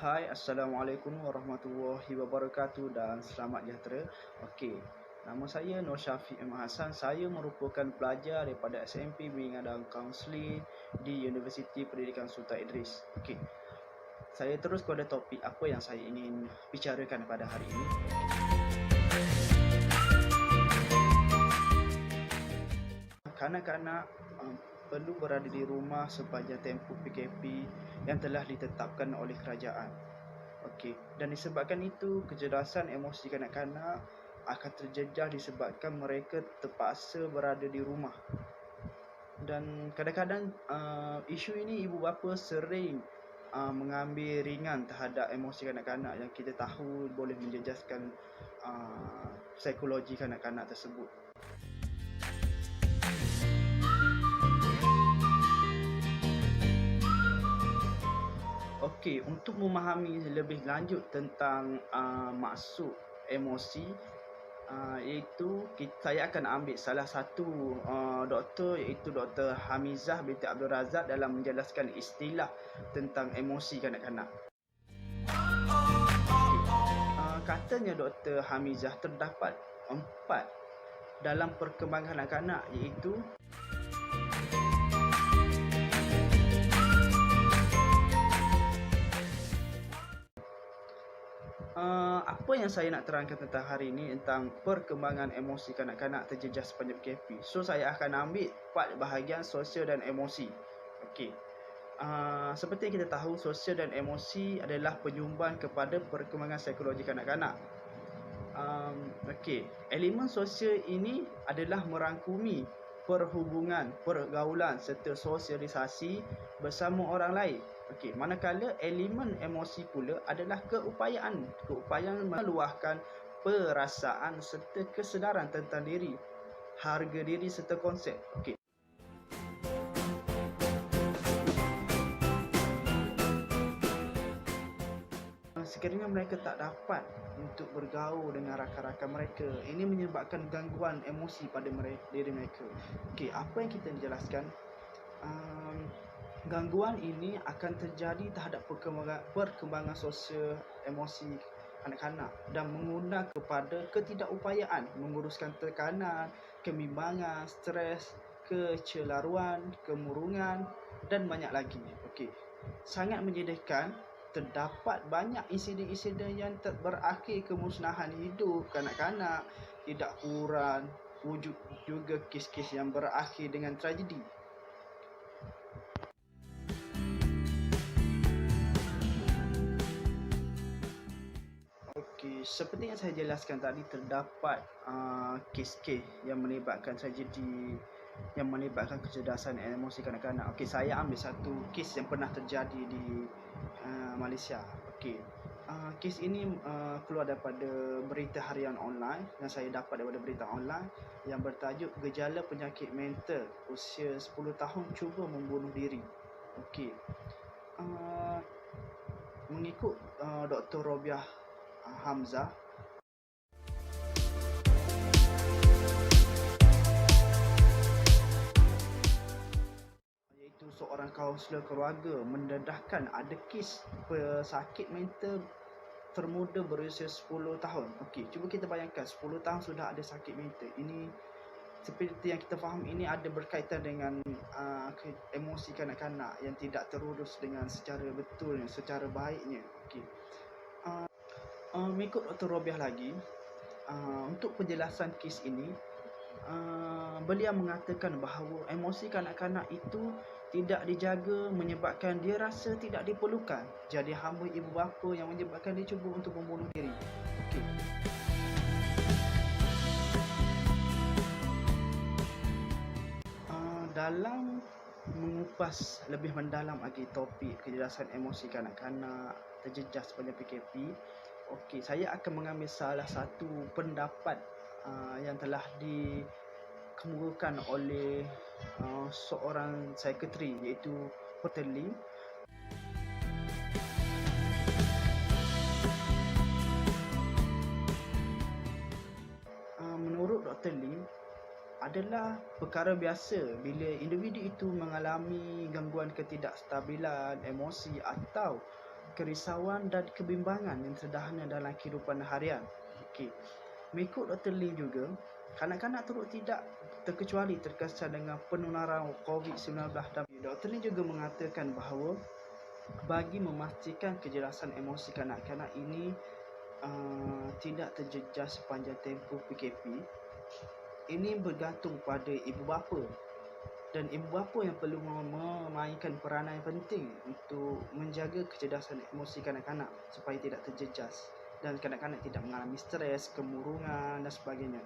Hai, Assalamualaikum warahmatullahi wabarakatuh dan selamat sejahtera. Okey, nama saya Nur Syafiq M. Hassan. Saya merupakan pelajar daripada SMP Bimbingan dan Kaunseling di Universiti Pendidikan Sultan Idris. Okey, saya terus kepada topik apa yang saya ingin bicarakan pada hari ini. Kanak-kanak perlu berada di rumah sepanjang tempoh PKP yang telah ditetapkan oleh kerajaan. Okey, dan disebabkan itu kecerdasan emosi kanak-kanak akan terjejas disebabkan mereka terpaksa berada di rumah. Dan kadang-kadang isu ini ibu bapa sering mengambil ringan terhadap emosi kanak-kanak yang kita tahu boleh menjejaskan psikologi kanak-kanak tersebut. Okey, untuk memahami lebih lanjut tentang maksud emosi, iaitu saya akan ambil salah satu doktor, iaitu Dr. Hamizah binti Abdul Razak dalam menjelaskan istilah tentang emosi kanak-kanak. Katanya Dr. Hamizah terdapat 4 dalam perkembangan kanak-kanak, iaitu apa yang saya nak terangkan tentang hari ini tentang perkembangan emosi kanak-kanak terjejas sepanjang PKP. So saya akan ambil part bahagian sosial dan emosi. Okey. Seperti yang kita tahu, sosial dan emosi adalah penyumbang kepada perkembangan psikologi kanak-kanak. Okey, elemen sosial ini adalah merangkumi perhubungan, pergaulan serta sosialisasi bersama orang lain. Okey, manakala elemen emosi pula adalah keupayaan meluahkan perasaan serta kesedaran tentang diri, harga diri serta konsep. Okey. Sekiranya mereka tak dapat untuk bergaul dengan rakan-rakan mereka, ini menyebabkan gangguan emosi pada diri mereka. Okey, apa yang kita jelaskan, gangguan ini akan terjadi terhadap perkembangan sosial emosi anak-anak dan mengundang kepada ketidakupayaan menguruskan tekanan, kebimbangan, stres, kecelaruan, kemurungan dan banyak lagi. Okey, sangat menyedihkan, terdapat banyak insiden-insiden yang berakhir kemusnahan hidup kanak-kanak. Tidak kurang wujud juga kes-kes yang berakhir dengan tragedi. Okey, seperti yang saya jelaskan tadi, terdapat kes-kes yang melibatkan tragedi, yang melibatkan kecerdasan emosi kanak-kanak. Okey, saya ambil satu kes yang pernah terjadi di Malaysia. Okey, kes ini keluar daripada berita harian online yang saya dapat daripada berita online yang bertajuk gejala penyakit mental usia 10 tahun cuba membunuh diri. Okey, mengikut Dr. Robiah Hamzah, iaitu seorang kaunselor keluarga, mendedahkan ada kes pesakit mental termuda berusia 10 tahun. Okey, cuba kita bayangkan 10 tahun sudah ada sakit mental. Ini seperti yang kita faham, ini ada berkaitan dengan emosi kanak-kanak yang tidak terurus dengan secara betul, secara baiknya. Okey. Mengikut Dr. Robiah lagi, untuk penjelasan kes ini, beliau mengatakan bahawa emosi kanak-kanak itu tidak dijaga menyebabkan dia rasa tidak diperlukan. Jadi hamba ibu bapa yang menyebabkan dia cuba untuk membunuh diri. Okey. Dalam mengupas lebih mendalam lagi topik kecerdasan emosi kanak-kanak terjejas sepanjang PKP, okey, saya akan mengambil salah satu pendapat yang telah dikemukakan oleh seorang psikiatri, iaitu Dr. Lim. Menurut Dr. Lim, adalah perkara biasa bila individu itu mengalami gangguan ketidakstabilan emosi atau kerisauan dan kebimbangan yang sederhana dalam kehidupan harian. Okey. Mengikut Dr. Lee juga, kanak-kanak turut tidak terkecuali terkesan dengan penularan COVID-19 dan Dr. Lee juga mengatakan bahawa bagi memastikan kejelasan emosi kanak-kanak ini tidak terjejas sepanjang tempoh PKP, ini bergantung pada ibu bapa, dan ibu bapa yang perlu memainkan peranan yang penting untuk menjaga kecerdasan emosi kanak-kanak supaya tidak terjejas dan kanak-kanak tidak mengalami stres, kemurungan dan sebagainya.